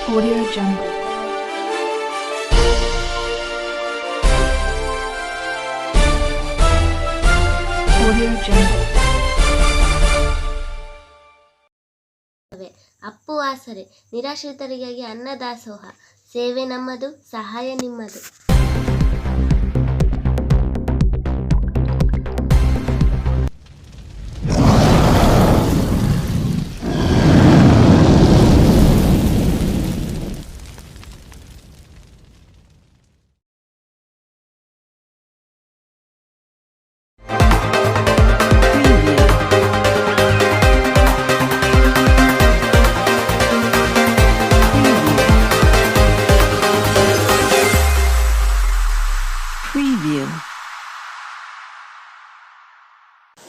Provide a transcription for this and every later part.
Audio Jungle. Audio Jungle. Appu ಆಸರೆ ನಿರಾಶ್ರಿತರಿಗಾಗಿ ಅನ್ನದಾಸೋಹ ಸೇವೆ ನಮ್ಮದು ಸಹಾಯ ನಿಮ್ಮದು.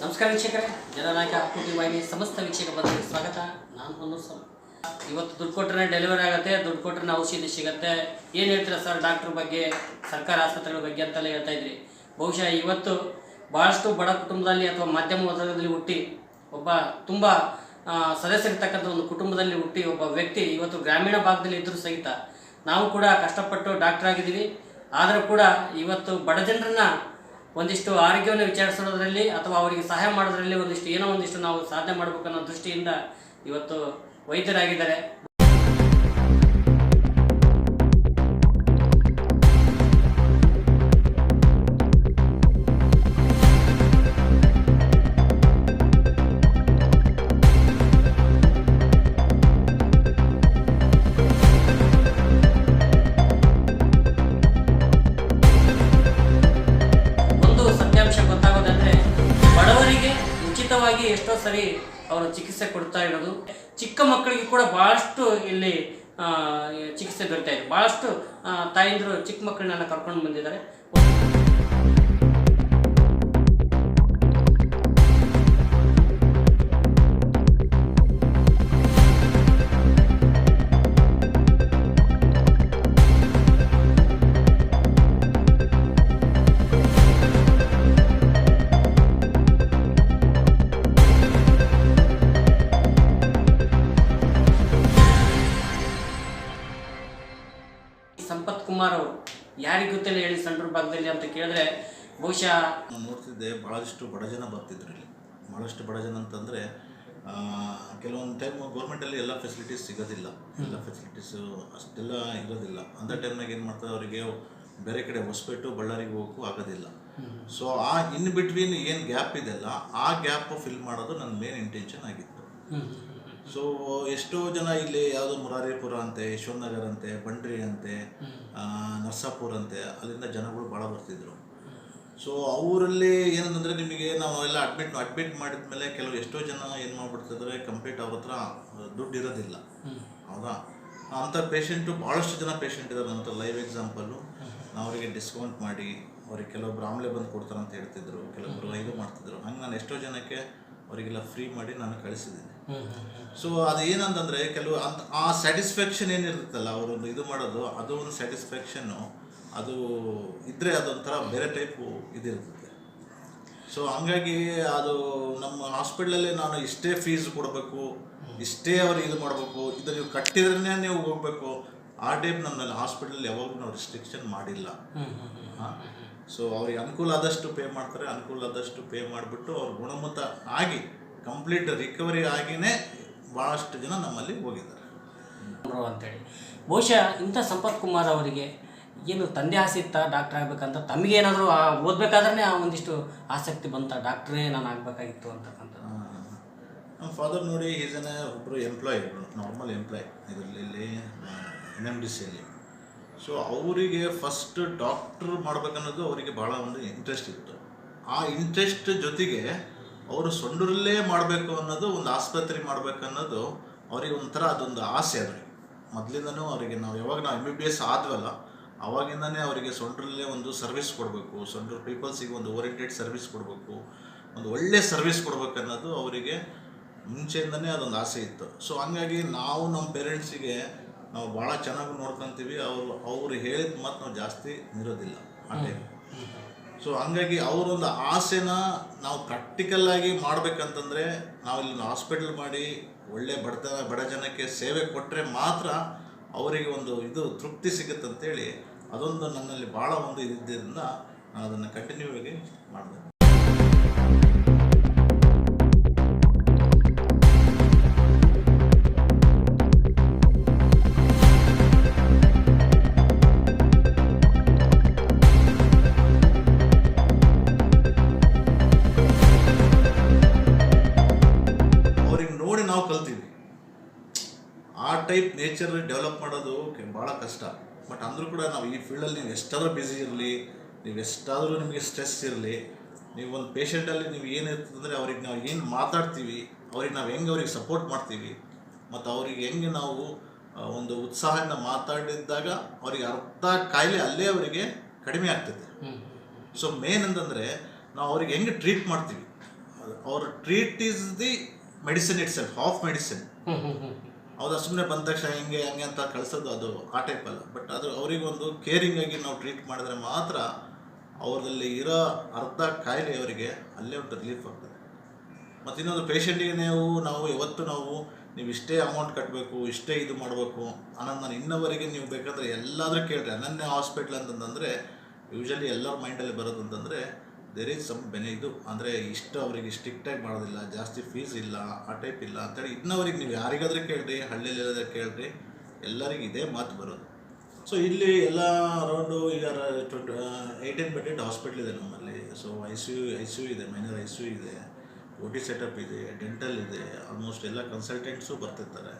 ನಮಸ್ಕಾರ ವೀಕ್ಷಕರೇ, ಜನನಾಯಕ ಅಪ್ಪು ಟಿವಿ ಸಮಸ್ತ ವೀಕ್ಷಕ ಬಂಧುಗಳಿಗೆ ಸ್ವಾಗತ. ನಾನು ಹೊನ್ನೂರು. ಇವತ್ತು ದುಡ್ಡು ಕೊಟ್ಟರೆ ಡೆಲಿವರಿ ಆಗುತ್ತೆ, ದುಡ್ಡು ಕೊಟ್ಟರೆ ಔಷಧಿ ಸಿಗುತ್ತೆ. ಏನು ಹೇಳ್ತೀರಾ ಸರ್ ಡಾಕ್ಟ್ರ್ ಬಗ್ಗೆ, ಸರ್ಕಾರ ಆಸ್ಪತ್ರೆಗಳ ಬಗ್ಗೆ ಅಂತೆಲ್ಲ ಹೇಳ್ತಾ ಇದ್ರಿ. ಬಹುಶಃ ಇವತ್ತು ಭಾಳಷ್ಟು ಬಡ ಕುಟುಂಬದಲ್ಲಿ ಅಥವಾ ಮಧ್ಯಮ ವರ್ಗದಲ್ಲಿ ಹುಟ್ಟಿ ಒಬ್ಬ ತುಂಬ ಸದಸ್ಯರಿರ್ತಕ್ಕಂಥ ಒಂದು ಕುಟುಂಬದಲ್ಲಿ ಹುಟ್ಟಿ ಒಬ್ಬ ವ್ಯಕ್ತಿ ಇವತ್ತು ಗ್ರಾಮೀಣ ಭಾಗದಲ್ಲಿ ಇದ್ದರೂ ಸಹಿತ ನಾವು ಕೂಡ ಕಷ್ಟಪಟ್ಟು ಡಾಕ್ಟರ್ ಆಗಿದ್ದೀವಿ. ಆದರೂ ಕೂಡ ಇವತ್ತು ಬಡ ಜನರನ್ನ ಒಂದಿಷ್ಟು ಆರೋಗ್ಯವನ್ನು ವಿಚಾರಿಸೋದ್ರಲ್ಲಿ ಅಥವಾ ಅವರಿಗೆ ಸಹಾಯ ಮಾಡೋದ್ರಲ್ಲಿ ಒಂದಿಷ್ಟು ನಾವು ಸಾಧನೆ ಮಾಡಬೇಕನ್ನೋ ದೃಷ್ಟಿಯಿಂದ ಇವತ್ತು ವೈದ್ಯರಾಗಿದ್ದಾರೆ. ಉಚಿತವಾಗಿ ಎಷ್ಟೋ ಸರಿ ಅವರು ಚಿಕಿತ್ಸೆ ಕೊಡ್ತಾ ಇರೋದು, ಚಿಕ್ಕ ಮಕ್ಕಳಿಗೆ ಕೂಡ ಬಹಳಷ್ಟು ಇಲ್ಲಿ ಚಿಕಿತ್ಸೆ ದೊರೀತಾ ಇದೆ. ಬಹಳಷ್ಟು ತಾಯಂದಿರು ಚಿಕ್ಕ ಮಕ್ಕಳನ್ನೆಲ್ಲ ಕರ್ಕೊಂಡು ಬಂದಿದ್ದಾರೆ. ಸಂಪತ್ ಕುಮಾರ್ ಅವರು ಯಾರಿಗೆ ಗೊತ್ತಿಲ್ಲ ಹೇಳಿ ಸಂಡೂರು ಭಾಗದಲ್ಲಿ ಅಂತ ಕೇಳಿದ್ರೆ ಬಹುಶಃ ನಾನು ನೋಡ್ತಿದ್ದೆ ಭಾಳಷ್ಟು ಬಡ ಜನ ಬರ್ತಿದ್ರು ಇಲ್ಲಿ. ಭಾಳಷ್ಟು ಬಡ ಜನ ಅಂತಂದರೆ ಕೆಲವೊಂದು ಟೈಮ್ ಗೌರ್ಮೆಂಟಲ್ಲಿ ಎಲ್ಲ ಫೆಸಿಲಿಟೀಸ್ ಸಿಗೋದಿಲ್ಲ, ಎಲ್ಲ ಫೆಸಿಲಿಟೀಸು ಅಷ್ಟೆಲ್ಲ ಇರೋದಿಲ್ಲ. ಅಂಥ ಟೈಮ್ನಾಗ ಏನು ಮಾಡ್ತಾರೆ, ಅವರಿಗೆ ಬೇರೆ ಕಡೆ ಹೊಸಪೇಟು ಬಳ್ಳಾರಿಗೆ ಹೋಗೋಕ್ಕೂ ಆಗೋದಿಲ್ಲ. ಸೊ ಆ ಇನ್ ಬಿಟ್ವೀನ್ ಏನು ಗ್ಯಾಪ್ ಇದೆಯಲ್ಲ, ಆ ಗ್ಯಾಪ್ ಫಿಲ್ ಮಾಡೋದು ನನ್ನ ಮೇನ್ ಇಂಟೆನ್ಷನ್ ಆಗಿತ್ತು. ಸೊ ಎಷ್ಟೋ ಜನ ಇಲ್ಲಿ ಯಾವುದೋ ಮುರಾರಿಪುರ ಅಂತೆ, ಯಶವಂತನಗರ ಅಂತೆ, ಬಂಡ್ರಿ ಅಂತೆ, ನರ್ಸಾಪುರ ಅಂತೆ, ಅಲ್ಲಿಂದ ಜನಗಳು ಭಾಳ ಬರ್ತಿದ್ರು. ಸೊ ಅವರಲ್ಲಿ ಏನಂತಂದರೆ, ನಿಮಗೆ ನಾವು ಎಲ್ಲ ಅಡ್ಮಿಟ್ ಮಾಡಿದ ಮೇಲೆ ಎಷ್ಟೋ ಜನ ಏನು ಮಾಡಿಬಿಡ್ತಿದ್ದಾರೆ, ಕಂಪ್ಲೀಟ್ ಅವ್ರ ಹತ್ರ ದುಡ್ಡು ಇರೋದಿಲ್ಲ. ಹೌದಾ? ಅಂಥ ಪೇಷಂಟು ಭಾಳಷ್ಟು ಜನ ಪೇಷಂಟ್ ಇದ್ದಾರೆ ನನ್ನ ಹತ್ರ. ಲೈವ್ ಎಕ್ಸಾಂಪಲ್ಲು, ನಾವು ಅವರಿಗೆ ಡಿಸ್ಕೌಂಟ್ ಮಾಡಿ ಅವ್ರಿಗೆ ಕೆಲವೊಬ್ರು ಆಮ್ಲೆ ಬಂದು ಕೊಡ್ತಾರೆ ಅಂತ ಹೇಳ್ತಿದ್ರು, ಕೆಲವೊಬ್ಬರು ಇದು ಮಾಡ್ತಿದ್ರು. ಹಂಗೆ ನಾನು ಎಷ್ಟೋ ಜನಕ್ಕೆ ಅವರಿಗೆಲ್ಲ ಫ್ರೀ ಮಾಡಿ ನಾನು ಕಳಿಸಿದ್ದೀನಿ. ಸೊ ಅದು ಏನಂತಂದರೆ, ಆ ಸ್ಯಾಟಿಸ್ಫ್ಯಾಕ್ಷನ್ ಏನಿರುತ್ತಲ್ಲ ಅವರೊಂದು ಇದು ಮಾಡೋದು, ಅದು ಒಂದು ಸ್ಯಾಟಿಸ್ಫ್ಯಾಕ್ಷನ್ನು ಅದು ಇದ್ದರೆ ಅದೊಂಥರ ಬೇರೆ ಟೈಪು ಇದಿರ್ತದೆ. ಸೊ ಹಂಗಾಗಿ ಅದು ನಮ್ಮ ಹಾಸ್ಪಿಟ್ಲಲ್ಲಿ ನಾನು ಇಷ್ಟೇ ಫೀಸ್ ಕೊಡಬೇಕು, ಇಷ್ಟೇ ಅವ್ರಿಗೆ ಇದು ಮಾಡಬೇಕು, ಇದು ನೀವು ಕಟ್ಟಿದ್ರೇ ನೀವು ಹೋಗಬೇಕು, ಆ ಟೈಪ್ ನಮ್ಮಲ್ಲಿ ಹಾಸ್ಪಿಟ್ಲಲ್ಲಿ ಯಾವಾಗಲೂ ನಾವು ರಿಸ್ಟ್ರಿಕ್ಷನ್ ಮಾಡಿಲ್ಲ. ಸೊ ಅವ್ರಿಗೆ ಅನುಕೂಲ ಆದಷ್ಟು ಪೇ ಮಾಡ್ತಾರೆ, ಅನುಕೂಲ ಆದಷ್ಟು ಪೇ ಮಾಡಿಬಿಟ್ಟು ಅವ್ರ ಗುಣಮಟ್ಟ ಆಗಿ ಕಂಪ್ಲೀಟ್ ರಿಕವರಿ ಆಗಿಯೇ ಭಾಳಷ್ಟು ಜನ ನಮ್ಮಲ್ಲಿ ಹೋಗಿದ್ದಾರೆ ಅಂತೇಳಿ. ಬಹುಶಃ ಇಂಥ ಸಂಪತ್ ಕುಮಾರ್ ಅವರಿಗೆ ಏನು ತಂದೆ ಆಸೆ ಇತ್ತ ಡಾಕ್ಟರ್ ಆಗಬೇಕಂತ? ತಮಗೇನಾದರೂ ಓದಬೇಕಾದ್ರೆ ಒಂದಿಷ್ಟು ಆಸಕ್ತಿ ಬಂತ, ಡಾಕ್ಟ್ರೇ ನಾನು ಆಗಬೇಕಾಗಿತ್ತು ಅಂತಕ್ಕಂಥದ್ದು? ನಮ್ಮ ಫಾದರ್ ನೋಡಿ, ಒಬ್ಬರು ಎಂಪ್ಲಾಯ್, ನಾರ್ಮಲ್ ಎಂಪ್ಲಾಯ್ ಇದರಲ್ಲಿ NMDCಯಲ್ಲಿ. ಸೊ ಅವರಿಗೆ ಫಸ್ಟ್ ಡಾಕ್ಟ್ರ್ ಮಾಡ್ಬೇಕನ್ನೋದು ಅವರಿಗೆ ಭಾಳ ಒಂದು ಇಂಟ್ರೆಸ್ಟ್ ಇತ್ತು. ಆ ಇಂಟ್ರೆಸ್ಟ್ ಜೊತೆಗೆ ಅವರು ಸೊಂಡೂರಲ್ಲೇ ಮಾಡಬೇಕು ಅನ್ನೋದು, ಒಂದು ಆಸ್ಪತ್ರೆ ಮಾಡಬೇಕನ್ನೋದು ಅವರಿಗೆ ಒಂಥರ ಅದೊಂದು ಆಸೆ. ಅವರಿಗೆ ಮೊದಲಿಂದನೂ ಅವರಿಗೆ ನಾವು ಯಾವಾಗ ನಾವು MBBS ಆದ್ವಲ್ಲ ಆವಾಗಿಂದನೇ ಅವರಿಗೆ ಸೊಂಡೂರಲ್ಲೇ ಒಂದು ಸರ್ವಿಸ್ ಕೊಡಬೇಕು, ಸೊಂಡೂರು ಪೀಪಲ್ಸಿಗೆ ಒಂದು ಓರಿಯೆಂಟೆಡ್ ಸರ್ವಿಸ್ ಕೊಡಬೇಕು, ಒಂದು ಒಳ್ಳೆ ಸರ್ವಿಸ್ ಕೊಡಬೇಕನ್ನೋದು ಅವರಿಗೆ ಮುಂಚೆಯಿಂದನೇ ಅದೊಂದು ಆಸೆ ಇತ್ತು. ಸೊ ಹಂಗಾಗಿ ನಾವು ನಮ್ಮ ಪೇರೆಂಟ್ಸಿಗೆ ನಾವು ಭಾಳ ಚೆನ್ನಾಗಿ ನೋಡ್ಕೊತೀವಿ. ಅವರು ಹೇಳಿದ ಮಾತು ನಾವು ಜಾಸ್ತಿ ಇರೋದಿಲ್ಲ ಆ ಟೈಮ್. ಸೊ ಹಂಗಾಗಿ ಅವರೊಂದು ಆಸೆನ ನಾವು ಪ್ರಾಕ್ಟಿಕಲ್ಲಾಗಿ ಮಾಡಬೇಕಂತಂದರೆ, ನಾವು ಇಲ್ಲಿ ಹಾಸ್ಪಿಟಲ್ ಮಾಡಿ ಒಳ್ಳೆ ಬಡ ಜನಕ್ಕೆ ಸೇವೆ ಕೊಟ್ಟರೆ ಮಾತ್ರ ಅವರಿಗೆ ಒಂದು ಇದು ತೃಪ್ತಿ ಸಿಗುತ್ತೆ ಅಂತೇಳಿ ಅದೊಂದು ನನ್ನಲ್ಲಿ ಭಾಳ ಒಂದು ಇದ್ದಿದ್ದರಿಂದ ನಾನು ಅದನ್ನು ಕಂಟಿನ್ಯೂ ಆಗಿ ಮಾಡಿದೆ. ಅವ್ರಿಗೆ ನೋಡಿ ನಾವು ಕಲ್ತೀವಿ. ಆ ಟೈಪ್ ನೇಚರ್ ಡೆವಲಪ್ ಮಾಡೋದು ಭಾಳ ಕಷ್ಟ. ಬಟ್ ಅಂದರೂ ಕೂಡ ನಾವು ಈ ಫೀಲ್ಡಲ್ಲಿ ನೀವು ಎಷ್ಟಾದರೂ ಬ್ಯುಸಿ ಇರಲಿ, ನೀವು ಎಷ್ಟಾದರೂ ನಿಮಗೆ ಸ್ಟ್ರೆಸ್ ಇರಲಿ, ನೀವು ಒಂದು ಪೇಷಂಟಲ್ಲಿ ನೀವು ಏನಿರ್ತದಂದರೆ ಅವ್ರಿಗೆ ನಾವು ಏನು ಮಾತಾಡ್ತೀವಿ, ಅವ್ರಿಗೆ ನಾವು ಹೆಂಗೆ ಅವ್ರಿಗೆ ಸಪೋರ್ಟ್ ಮಾಡ್ತೀವಿ, ಮತ್ತು ಅವ್ರಿಗೆ ಹೆಂಗೆ ನಾವು ಒಂದು ಉತ್ಸಾಹದಿಂದ ಮಾತಾಡಿದಾಗ ಅವ್ರಿಗೆ ಅರ್ಧ ಕಾಯಿಲೆ ಅಲ್ಲೇ ಅವರಿಗೆ ಕಡಿಮೆ ಆಗ್ತದೆ. ಸೊ ಮೇನ್ ಅಂತಂದರೆ ನಾವು ಅವ್ರಿಗೆ ಹೆಂಗೆ ಟ್ರೀಟ್ ಮಾಡ್ತೀವಿ, ಅವ್ರ treat is the medicine it self, half medicine. ಹೌದಾ, ಸುಮ್ಮನೆ ಬಂದ ತಕ್ಷಣ ಹಿಂಗೆ ಹಂಗೆ ಅಂತ ಕಳಿಸೋದು ಅದು ಆ ಟೈಪ್ ಅಲ್ಲ. ಬಟ್ ಅದು ಅವರಿಗೊಂದು ಕೇರಿಂಗ್ ಆಗಿ ನಾವು ಟ್ರೀಟ್ ಮಾಡಿದ್ರೆ ಮಾತ್ರ ಅವ್ರಲ್ಲಿ ಇರೋ ಅರ್ಧ ಕಾಯಿಲೆ ಅವರಿಗೆ ಅಲ್ಲೇ ಒಂದು ರಿಲೀಫ್ ಆಗ್ತದೆ. ಮತ್ತು ಇನ್ನೊಂದು ಪೇಷಂಟಿಗೆ ನಾವು ಯಾವತ್ತು ನೀವು ಇಷ್ಟೇ ಅಮೌಂಟ್ ಕಟ್ಟಬೇಕು, ಇಷ್ಟೇ ಇದು ಮಾಡಬೇಕು ಅನ್ನೋದು ನಾನು ಇನ್ನವರೆಗೆ ನೀವು ಬೇಕಾದರೆ ಎಲ್ಲಾದರೂ ಕೇಳ್ರಿ. ಅನನ್ಯ ಹಾಸ್ಪಿಟ್ಲ್ ಅಂತಂದರೆ ಯೂಶಲಿ ಎಲ್ಲರ ಮೈಂಡಲ್ಲಿ ಬರೋದು ಅಂತಂದರೆ ದೇರ್ ಈಸ್ ಸಮ್ ಇದು ಅಂದರೆ ಇಷ್ಟು ಅವರಿಗೆ ಸ್ಟ್ರಿಕ್ಟಾಗಿ ಮಾಡೋದಿಲ್ಲ, ಜಾಸ್ತಿ ಫೀಸ್ ಇಲ್ಲ, ಆ ಟೈಪ್ ಇಲ್ಲ ಅಂತೇಳಿ ಇನ್ನವರಿಗೆ ನೀವು ಯಾರಿಗಾದ್ರೂ ಕೇಳ್ರಿ, ಹಳ್ಳಿಯಲ್ಲೆಲ್ಲ ಕೇಳ್ರಿ, ಎಲ್ಲರಿಗೂ ಇದೇ ಮಾತು ಬರೋದು. ಸೊ ಇಲ್ಲಿ ಎಲ್ಲ ಅರೌಂಡು ಈಗ 18 ಬೆಡೆಡ್ ಹಾಸ್ಪಿಟ್ಲ್ ಇದೆ ನಮ್ಮಲ್ಲಿ. ಸೊ ಐ ಸಿ ಯು ಇದೆ, ಮೈನರ್ ಐ ಸಿ ಯು ಇದೆ, OT ಸೆಟಪ್ ಇದೆ, ಡೆಂಟಲ್ ಇದೆ, ಆಲ್ಮೋಸ್ಟ್ ಎಲ್ಲ ಕನ್ಸಲ್ಟೆಂಟ್ಸು ಬರ್ತಿರ್ತಾರೆ.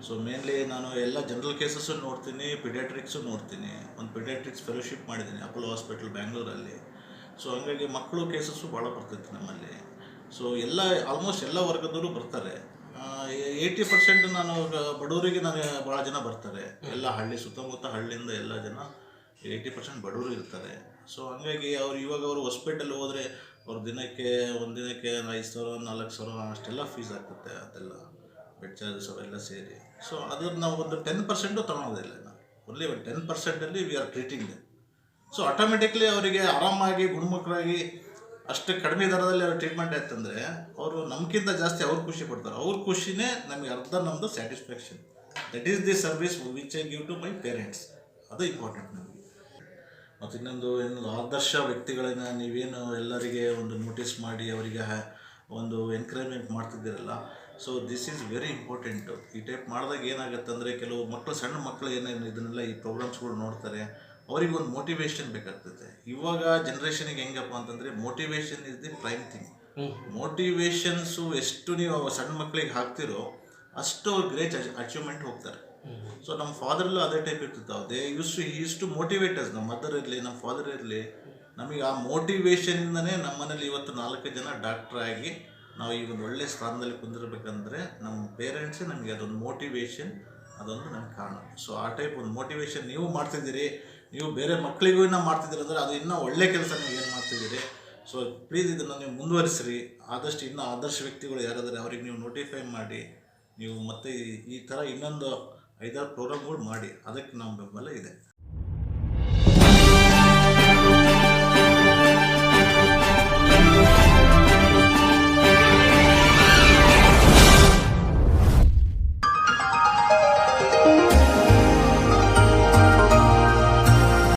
ಸೊ ಮೇನ್ಲಿ ನಾನು ಎಲ್ಲ ಜನರಲ್ ಕೇಸಸ್ಸು ನೋಡ್ತೀನಿ, ಪಿಡಿಯಾಟ್ರಿಕ್ಸು ನೋಡ್ತೀನಿ. ಒಂದು ಪಿಡಿಯಾಟ್ರಿಕ್ಸ್ ಫೆಲೋಶಿಪ್ ಮಾಡಿದ್ದೀನಿ ಅಪೋಲೋ ಹಾಸ್ಪಿಟಲ್ ಬ್ಯಾಂಗ್ಳೂರಲ್ಲಿ. ಸೊ ಹಂಗಾಗಿ ಮಕ್ಕಳು ಕೇಸಸ್ಸು ಭಾಳ ಬರ್ತಿತ್ತು ನಮ್ಮಲ್ಲಿ. ಸೊ ಆಲ್ಮೋಸ್ಟ್ ಎಲ್ಲ ವರ್ಗದವರು ಬರ್ತಾರೆ. 80% ನಾನು ಬಡವರಿಗೆ ಭಾಳ ಜನ ಬರ್ತಾರೆ. ಎಲ್ಲ ಹಳ್ಳಿ ಸುತ್ತಮುತ್ತ ಹಳ್ಳಿಯಿಂದ ಎಲ್ಲ ಜನ 80% ಬಡವರು ಇರ್ತಾರೆ. ಸೊ ಹಂಗಾಗಿ ಇವಾಗ ಹಾಸ್ಪಿಟಲ್ ಹೋದರೆ ಅವ್ರ ಒಂದಿನಕ್ಕೆ 5,000 4,000 ಅಷ್ಟೆಲ್ಲ ಫೀಸ್ ಆಗ್ತದೆ. ಅದೆಲ್ಲ ಬೆಡ್ ಚಾರ್ಜಸ್ ಅವೆಲ್ಲ ಸೇರಿ. ಸೊ ಅದನ್ನು ನಾವು ಒಂದು 10% ತೊಗೊಳೋದಿಲ್ಲ. ನಾವು ಓನ್ಲಿ ಒಂದು 10% we are treating them. So automatically ಅವರಿಗೆ ಆರಾಮಾಗಿ ಗುಣಮುಖರಾಗಿ ಅಷ್ಟು ಕಡಿಮೆ ದರದಲ್ಲಿ ಅವ್ರ ಟ್ರೀಟ್ಮೆಂಟ್ ಆಯ್ತಂದರೆ ಅವರು ನಮಗಿಂತ ಜಾಸ್ತಿ ಅವ್ರು ಖುಷಿ ಪಡ್ತಾರೆ. ಅವ್ರ ಖುಷಿನೇ ನಮಗೆ ಅರ್ಧ ನಮ್ಮದು satisfaction. That is the service which I give to my parents. ಅದು ಇಂಪಾರ್ಟೆಂಟ್ ನಮಗೆ. ಮತ್ತು ಇನ್ನೊಂದು ಆದರ್ಶ ವ್ಯಕ್ತಿಗಳನ್ನ ನೀವೇನು ಎಲ್ಲರಿಗೆ ಒಂದು ನೋಟಿಸ್ ಮಾಡಿ ಅವರಿಗೆ ಒಂದು ಎನ್ಕರೇಜ್ಮೆಂಟ್ ಮಾಡ್ತಿದ್ದೀರಲ್ಲ, so this is very important. ಈ ಟೈಪ್ ಮಾಡಿದಾಗ ಏನಾಗುತ್ತೆ ಅಂದರೆ ಕೆಲವು ಮಕ್ಕಳು, ಸಣ್ಣ ಮಕ್ಕಳು ಏನೇನು ಇದನ್ನೆಲ್ಲ ಈ ಪ್ರೋಗ್ರಾಮ್ಸ್ಗಳು ನೋಡ್ತಾರೆ, ಅವ್ರಿಗೊಂದು ಮೋಟಿವೇಶನ್ ಬೇಕಾಗ್ತದೆ. ಇವಾಗ ಜನ್ರೇಷನಿಗೆ ಹೆಂಗಪ್ಪ ಅಂತಂದರೆ motivation is the prime thing. Motivations ಎಷ್ಟು ನೀವು ಸಣ್ಣ ಮಕ್ಕಳಿಗೆ ಹಾಕ್ತಿರೋ ಅಷ್ಟು ಅವ್ರು ಗ್ರೇಟ್ ಅಚೀವ್ಮೆಂಟ್ ಹೋಗ್ತಾರೆ. ಸೊ ನಮ್ಮ ಫಾದರ್ಲ್ಲೂ ಅದೇ ಟೈಪ್ ಇರ್ತಿರ್ತಾವೆ. Use to motivate us. ನಮ್ಮ ಮದರ್ ಇರಲಿ, ನಮ್ಮ ಫಾದರ್ ಇರಲಿ, ನಮಗೆ ಆ ಮೋಟಿವೇಶನಿಂದನೇ ನಮ್ಮ ಮನೇಲಿ ಇವತ್ತು 4 ಜನ ಡಾಕ್ಟ್ರಾಗಿ ನಾವು ಈಗ ಒಂದು ಒಳ್ಳೆ ಸ್ಥಾನದಲ್ಲಿ ಕುಂದಿರ್ಬೇಕಂದ್ರೆ ನಮ್ಮ ಪೇರೆಂಟ್ಸೇ ನಮಗೆ ಅದೊಂದು ಮೋಟಿವೇಶನ್, ಅದೊಂದು ನಮ್ಗೆ ಕಾರಣ. ಸೊ ಆ ಟೈಪ್ ಒಂದು ಮೋಟಿವೇಶನ್ ನೀವು ಮಾಡ್ತಿದ್ದೀರಿ, ನೀವು ಬೇರೆ ಮಕ್ಕಳಿಗೂ ಇನ್ನೂ ಮಾಡ್ತಿದ್ದೀರಿ ಅಂದರೆ ಅದು ಇನ್ನೂ ಒಳ್ಳೆ ಕೆಲಸ ನೀವು ಏನು ಮಾಡ್ತಿದ್ದೀರಿ. ಸೊ ಪ್ಲೀಸ್ ಇದನ್ನು ನೀವು ಮುಂದುವರಿಸ್ರಿ. ಆದಷ್ಟು ಇನ್ನೂ ಆದರ್ಶ ವ್ಯಕ್ತಿಗಳು ಯಾರಾದರೆ ಅವ್ರಿಗೆ ನೀವು ನೋಟಿಫೈ ಮಾಡಿ, ನೀವು ಮತ್ತೆ ಈ ಥರ ಇನ್ನೊಂದು 5-6 ಪ್ರೋಗ್ರಾಮ್ಗಳು ಮಾಡಿ, ಅದಕ್ಕೆ ನಮ್ಮ ಬೆಂಬಲ ಇದೆ.